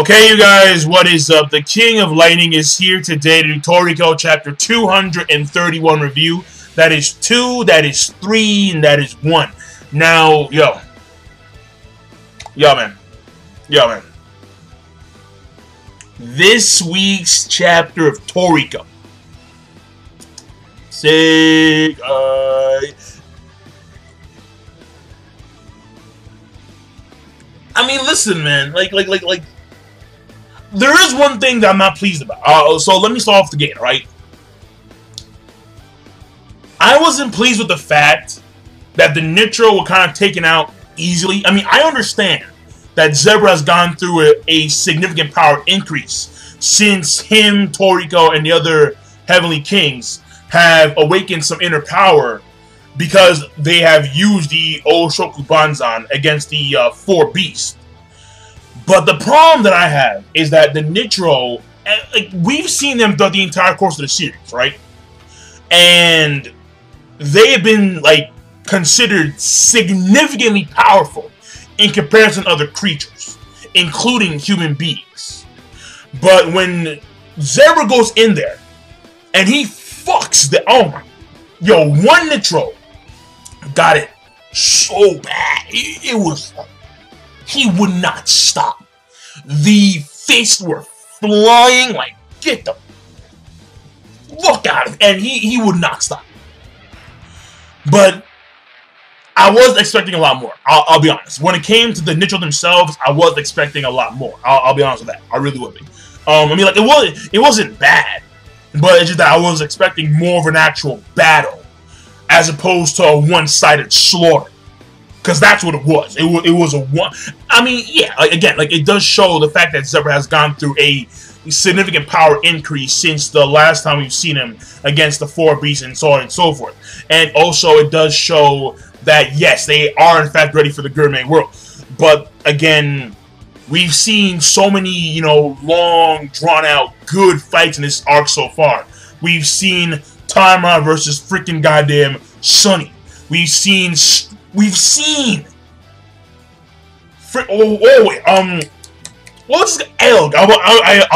Okay, you guys, what is up? The King of Lightning is here today to do Toriko chapter 231 review. That is 2, that is 3, and that is 1. Now, yo, man. This week's chapter of Toriko. Say I mean, listen, man. Like, there is one thing that I'm not pleased about. So let me start off the gate, right? I wasn't pleased with the fact that the Nitro were kind of taken out easily. I mean, I understand that Zebra has gone through a significant power increase since him, Toriko, and the other Heavenly Kings have awakened some inner power because they have used the Oshoku Banzan against the 4 Beasts. But the problem that I have is that the Nitro, like, we've seen them throughout the entire course of the series, right? And they have been, like, considered significantly powerful in comparison to other creatures, including human beings. But when Zebra goes in there and he fucks the, oh my, yo, one Nitro got it so bad. It was, he would not stop. The fists were flying like, get the fuck out of it. And he would not stop. But I was expecting a lot more. I'll be honest. When it came to the Nitro themselves, I was expecting a lot more. I'll be honest with that. I really would be. I mean, like, it wasn't bad, but it's just that I was expecting more of an actual battle as opposed to a one-sided slaughter. Because that's what it was. It was a one. I mean, yeah. Again, like, it does show the fact that Zebra has gone through a significant power increase since the last time we've seen him against the 4 Beasts and so on and so forth. And also, it does show that yes, they are in fact ready for the gourmet world. But again, we've seen so many, you know, long, drawn-out, good fights in this arc so far. We've seen Tama versus freaking goddamn Sunny. We've seen. What was this? Elg. I was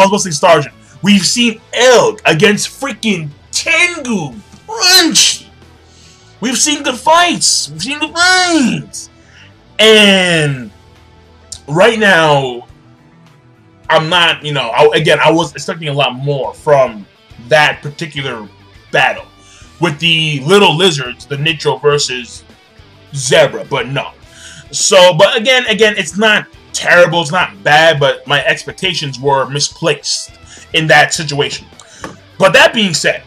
supposed to say Stargent. We've seen Elg against freaking Tengu. Crunchy. We've seen the fights. We've seen the fights. And right now, I'm not, you know, I was expecting a lot more from that particular battle with the little lizards, the Nitro versus Zebra, but no. So, but again, it's not terrible, it's not bad, but my expectations were misplaced in that situation. But that being said,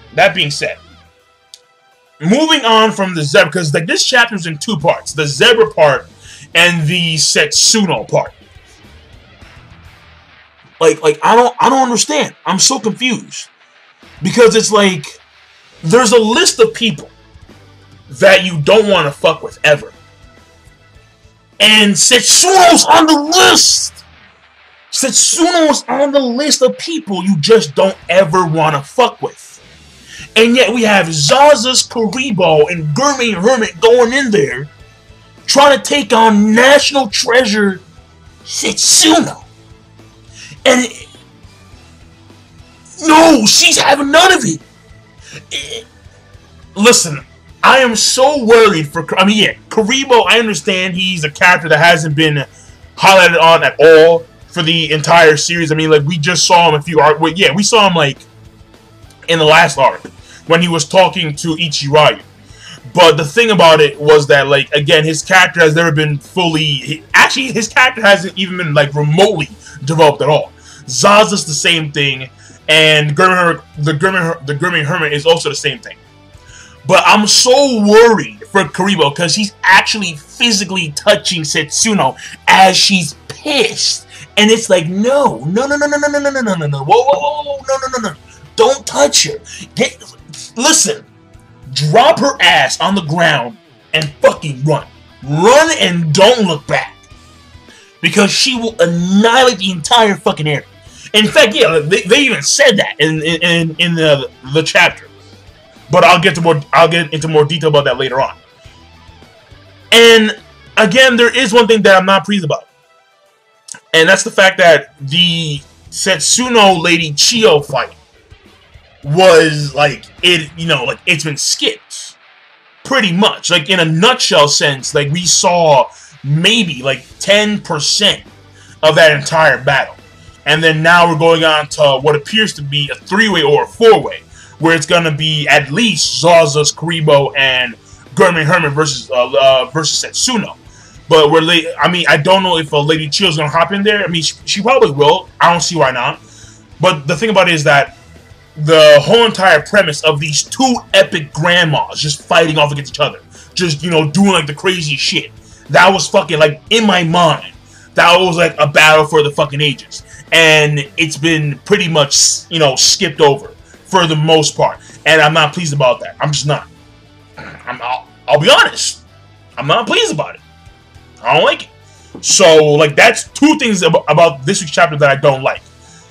moving on from the Zebra, because like this chapter's in 2 parts, the Zebra part and the Setsuno part. Like I don't understand. I'm so confused. Because it's like there's a list of people that you don't want to fuck with ever. And Setsuno's on the list! Setsuno's on the list of people you just don't ever want to fuck with. And yet we have Zaza's Karibo and Gourmet Hermit going in there trying to take on National Treasure Setsuno. And no, she's having none of it. Listen, I am so worried for, I mean, yeah, Karibo, I understand he's a character that hasn't been highlighted on at all for the entire series. I mean, like, we just saw him a few arcs, well, yeah, we saw him, like, in the last arc, when he was talking to Ichirayu. But the thing about it was that, like, again, his character has never been fully, actually, his character hasn't even been, like, remotely developed at all. Zaza's the same thing, and the Gourmet Hermit is also the same thing. But I'm so worried for Karibo because he's actually physically touching Setsuno as she's pissed. And it's like, no, whoa, no, don't touch her. Listen, drop her ass on the ground and fucking run. Run and don't look back. Because she will annihilate the entire fucking area. In fact, yeah, they even said that in the chapter. But I'll get into more detail about that later on. And again, there is one thing that I'm not pleased about. And that's the fact that the Setsuno Lady Chio fight was like it's been skipped pretty much. Like in a nutshell sense, like we saw maybe like 10% of that entire battle. And then now we're going on to what appears to be a 3-way or a 4-way, where it's gonna be at least Zaza's, Kuribo, and Gurman Herman versus Setsuno. But I don't know if Lady Chio's gonna hop in there. I mean, she probably will. I don't see why not. But the thing about it is that the whole entire premise of these two epic grandmas just fighting off against each other, just doing like the crazy shit, that was fucking like in my mind. That was like a battle for the fucking ages, and it's been pretty much skipped over for the most part, and I'm not pleased about that. I'm just not. I'll be honest. I'm not pleased about it. I don't like it. So, like, that's two things about this week's chapter that I don't like.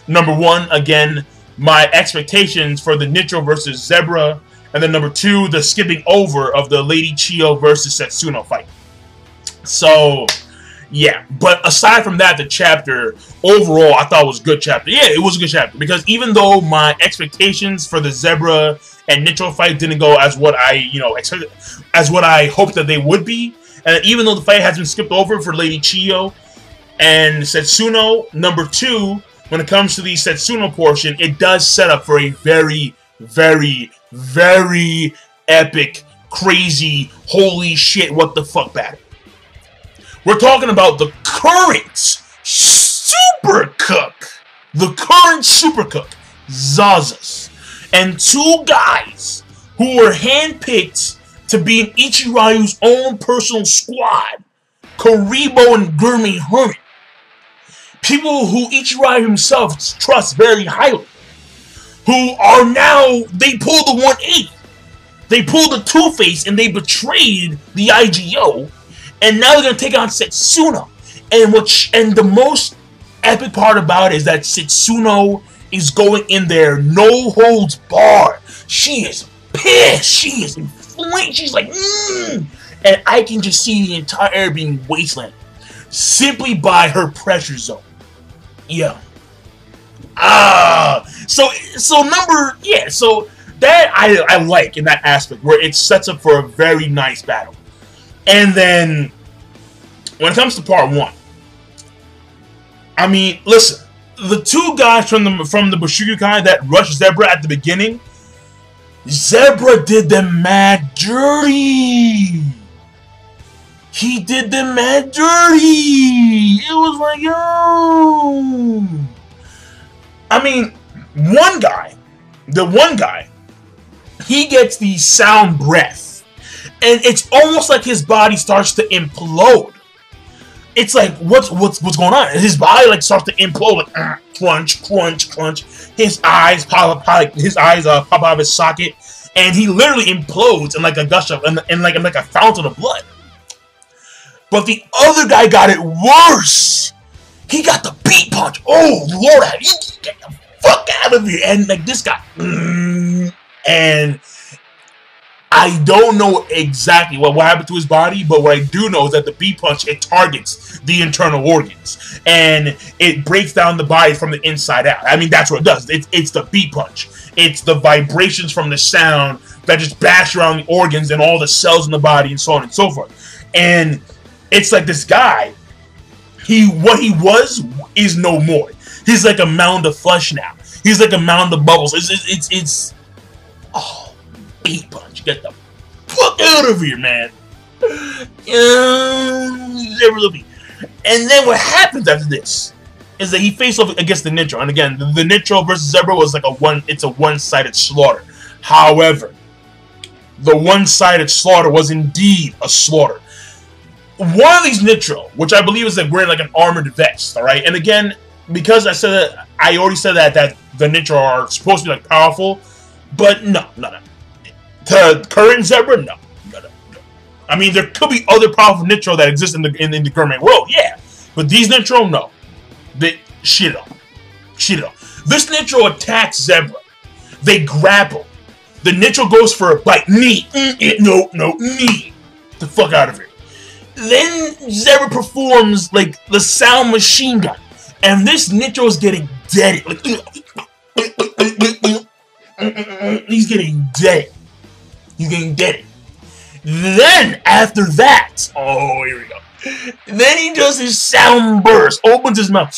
Number one, again, my expectations for the Nitro versus Zebra, and then number two, the skipping over of the Lady Chio versus Setsuno fight. So, yeah. But aside from that, the chapter, overall, I thought was a good chapter. Yeah, it was a good chapter, because even though my expectations for the Zebra and Nitro fight didn't go as what I, expected, as what I hoped that they would be, and even though the fight has been skipped over for Lady Chio and Setsuno, number two, when it comes to the Setsuno portion, it does set up for a very, very, very epic, crazy, holy shit, what the fuck battle. We're talking about the current Super Cook. The current Super Cook, Zazas. And two guys who were handpicked to be in Ichirayu's own personal squad, Kuribo and Gurme Herman. People who Ichirayu himself trusts very highly. Who are now, they pulled the 180. They pulled the Two-Face and they betrayed the IGO. And now they're going to take on Setsuno. And the most epic part about it is that Setsuno is going in there, no holds barred. She is pissed. She is inflamed. She's like, And I can just see the entire air being wasteland simply by her pressure zone. Yeah. So that I like in that aspect, where it sets up for a very nice battle. And then when it comes to part one, I mean, listen, the two guys from the Bushukukai that rushed Zebra at the beginning, Zebra did them mad dirty. He did them mad dirty. It was like, yo. I mean, the one guy, he gets the sound breath, and it's almost like his body starts to implode. It's like, what's going on? His body like starts to implode, like crunch, crunch, crunch. His eyes pop out of his socket, and he literally implodes in like a gush of, in like a fountain of blood. But the other guy got it worse. He got the beat punch. Oh Lord, you get the fuck out of here! And like this guy, and I don't know exactly what happened to his body, but what I do know is that the beat punch, it targets the internal organs, and it breaks down the body from the inside out. I mean, that's what it does. It's the beat punch. It's the vibrations from the sound that just bash around the organs and all the cells in the body and so on and so forth. And it's like this guy, what he was is no more. He's like a mound of flesh now. He's like a mound of bubbles. It's oh, beat punch. Get the fuck out of here, man. And then what happens after this is that he faced off against the Nitro. And again, the Nitro versus Zebra was like it's a one-sided slaughter. However, the one-sided slaughter was indeed a slaughter. One of these Nitro, which I believe is like wearing like an armored vest, alright? And again, because I already said that the Nitro are supposed to be like powerful, but no. The current Zebra, no. I mean, there could be other powerful Nitro that exist in the current world, yeah. But these Nitro, no. They shit it off. This Nitro attacks Zebra. They grapple. The Nitro goes for a bite. Knee. No, knee. Get the fuck out of here. Then Zebra performs like the sound machine gun. And this Nitro is getting dead. Like, he's getting dead. He's getting dead. Then, after that, oh, here we go. Then he does his sound burst, opens his mouth,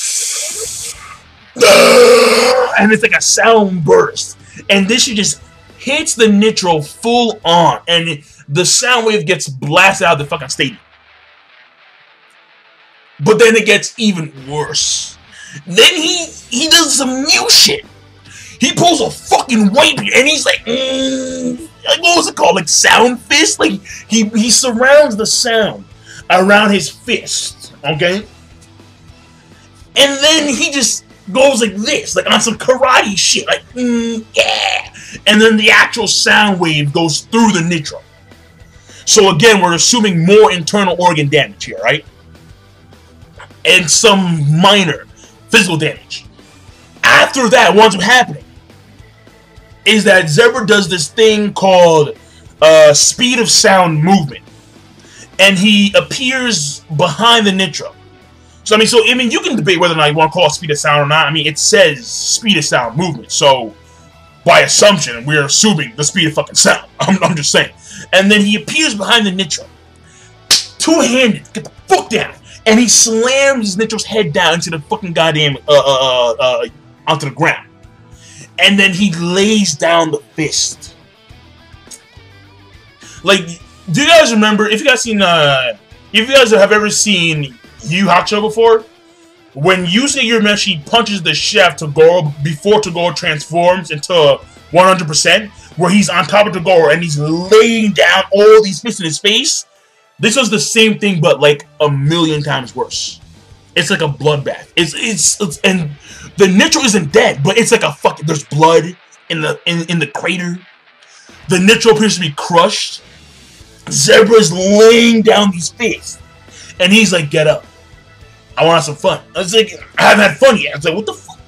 and it's like a sound burst. And this shit just hits the Nitro full on, and the sound wave gets blasted out of the fucking stadium. But then it gets even worse. Then he does some new shit. He pulls a fucking white beard, and he's like, what was it called? Like sound fist? Like he surrounds the sound around his fist, okay? And then he just goes like this, like on some karate shit, like yeah. And then the actual sound wave goes through the Nitro. So again, we're assuming more internal organ damage here, right? And some minor physical damage. After that, what's happening is that Zebra does this thing called speed of sound movement, and he appears behind the Nitro. So I mean, you can debate whether or not you want to call it speed of sound or not. I mean, it says speed of sound movement, so by assumption, we're assuming the speed of fucking sound. I'm just saying. And then he appears behind the Nitro, two-handed, get the fuck down, and he slams Nitro's head down into the fucking goddamn onto the ground. And then he lays down the fist. Like, do you guys remember, if you guys have ever seen Yu Hakusho before, when Yusuke Urameshi punches the chef Toguro before Toguro transforms into 100%, where he's on top of Toguro and he's laying down all these fists in his face, this was the same thing, but like a million times worse. It's like a bloodbath. And the Nitro isn't dead, but it's like a fucking. There's blood in the crater. The Nitro appears to be crushed. Zebra's laying down these fists, and he's like, "Get up! I want to have some fun." I was like, "I haven't had fun yet." I was like, "What the fuck?"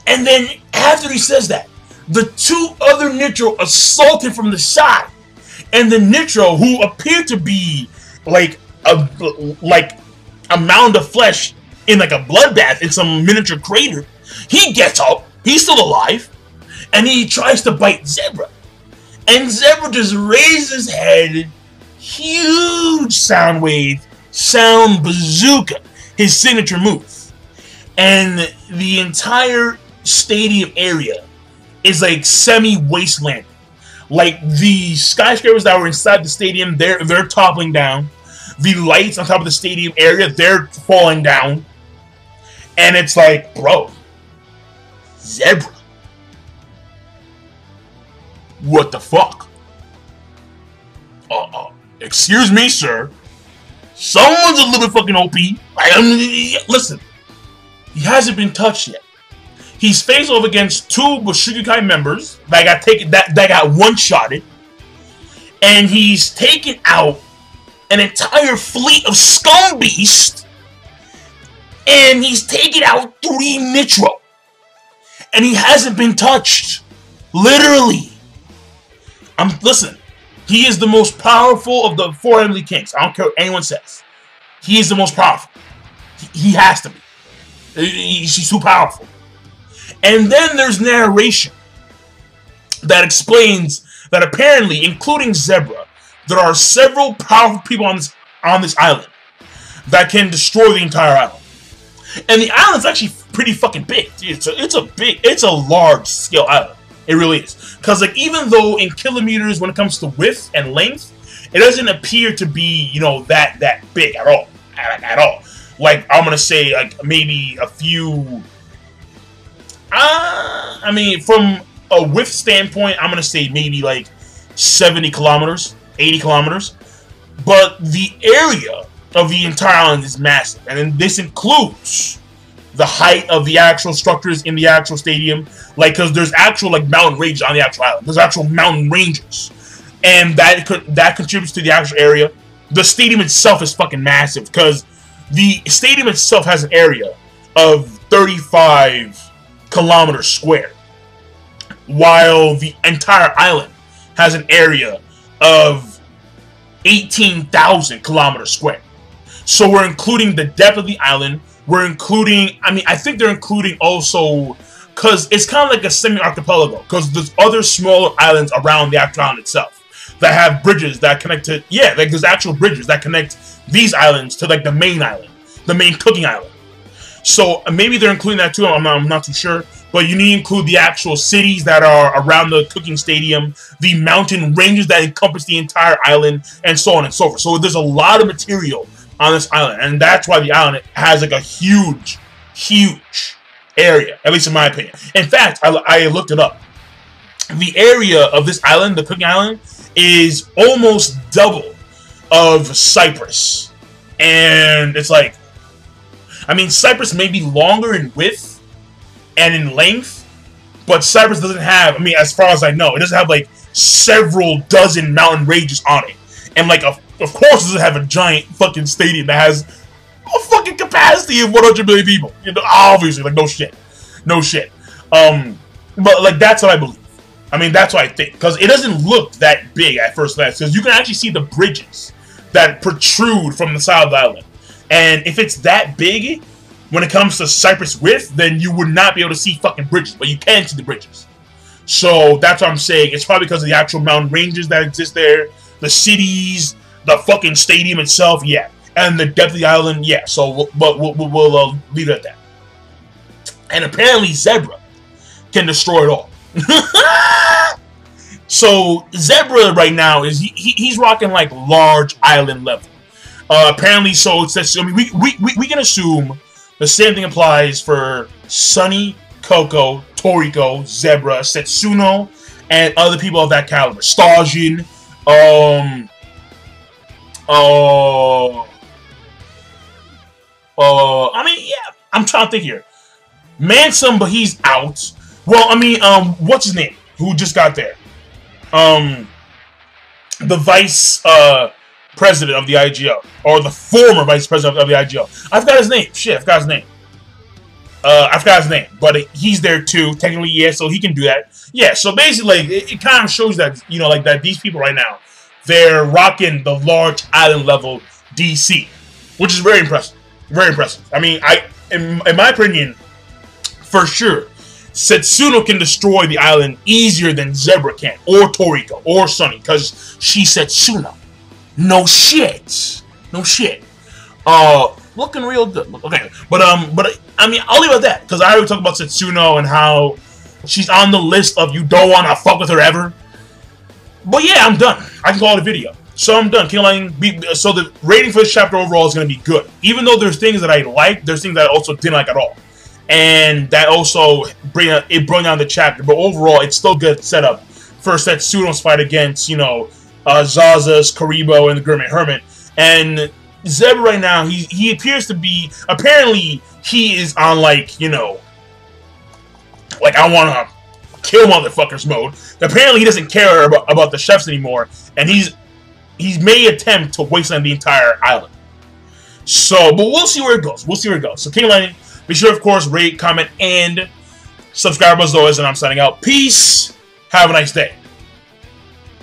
And then after he says that, the two other Nitro assault him from the side, and the Nitro, who appeared to be like a mound of flesh in like a bloodbath in some miniature crater, he gets up, he's still alive, and he tries to bite Zebra. And Zebra just raises his head, huge sound wave, sound bazooka, his signature move. And the entire stadium area is like semi-wasteland. Like the skyscrapers that were inside the stadium, they're toppling down. The lights on top of the stadium area, they're falling down. And it's like, bro, Zebra, what the fuck? Excuse me, sir. Someone's a little bit fucking OP. Listen, he hasn't been touched yet. He's faced off against two Bushigikai members that got one-shotted, and he's taken out an entire fleet of scum beasts, and he's taken out 3 Nitro, and he hasn't been touched. Literally. Listen, he is the most powerful of the 4 Heavenly Kings. I don't care what anyone says. He is the most powerful. He has to be. He's too powerful. And then there's narration that explains that apparently, including Zebra, there are several powerful people on this island that can destroy the entire island. And the island's actually pretty fucking big. It's a large scale island. It really is. Because like, even though in kilometers when it comes to width and length, it doesn't appear to be, you know, that big at all. At all. Like, I'm gonna say like maybe a few. I mean, from a width standpoint, I'm gonna say maybe like 70 kilometers, 80 kilometers. But the area of the entire island is massive, and then this includes the height of the actual structures in the actual stadium. Like, because there's actual like mountain ranges on the actual island. There's actual mountain ranges, and that contributes to the actual area. The stadium itself is fucking massive because the stadium itself has an area of 35 kilometers square, while the entire island has an area of 18,000 kilometers square. So we're including the depth of the island, we're including, I mean, I think they're including also, because it's kind of like a semi-archipelago, because there's other smaller islands around the actual island itself that have bridges that connect to, yeah, like there's actual bridges that connect these islands to like the main island, the main cooking island. So maybe they're including that too, I'm not too sure. But you need to include the actual cities that are around the cooking stadium, the mountain ranges that encompass the entire island, and so on and so forth. So there's a lot of material on this island, and that's why the island has like a huge, huge area, at least in my opinion. In fact, I looked it up. The area of this island, the cooking island, is almost double of Cyprus. And it's like, I mean, Cyprus may be longer in width and in length, but Cyprus doesn't have, I mean, as far as I know, it doesn't have like several dozen mountain ranges on it. And like, of course, it doesn't have a giant fucking stadium that has a fucking capacity of 100 million people. You know, obviously, like, no shit. No shit. But like, that's what I believe. I mean, that's what I think. Because it doesn't look that big at first glance. Because you can actually see the bridges that protrude from the side of the island. And if it's that big, when it comes to Cyprus width, then you would not be able to see fucking bridges, but you can see the bridges. So that's what I'm saying. It's probably because of the actual mountain ranges that exist there, the cities, the fucking stadium itself, yeah, and the depth of the island, yeah. So, we'll leave it at that. And apparently, Zebra can destroy it all. So Zebra right now is he's rocking like large island level. Apparently, so it's that. I mean, we can assume the same thing applies for Sunny, Coco, Toriko, Zebra, Setsuno, and other people of that caliber. Stajin, I mean, yeah, I'm trying to think here. Mansum, but he's out. Well, I mean, what's his name? Who just got there? The vice, president of the IGO, or the former vice president of the IGO. I forgot his name. Shit, I forgot his name. But he's there too. Technically, yeah, so he can do that. Yeah, so basically, like, it kind of shows that, you know, like that these people right now, they're rocking the large island level DC, which is very impressive. Very impressive. I mean, in my opinion, for sure, Setsuno can destroy the island easier than Zebra can, or Toriko, or Sunny, because she's Setsuno. No shit. No shit. Looking real good. Okay, but I mean, I'll leave it at that, because I already talked about Setsuno and how she's on the list of you don't want to fuck with her ever. But yeah, I'm done. I can call it a video. So I'm done. So the rating for this chapter overall is going to be good. Even though there's things that I like, there's things that I also didn't like at all. And that also bring down the chapter. But overall, it's still good setup for Setsuno's fight against, you know, Zaza's, Karibo, and the Gurmit Hermit. And Zebra right now, he appears to be, apparently he is on, like, you know, like, I want to kill motherfuckers mode. Apparently he doesn't care about the chefs anymore, and he's made an attempt to wasteland the entire island. So, but we'll see where it goes. We'll see where it goes. So, King Lightning, be sure, of course, rate, comment, and subscribe as always, and I'm signing out. Peace. Have a nice day.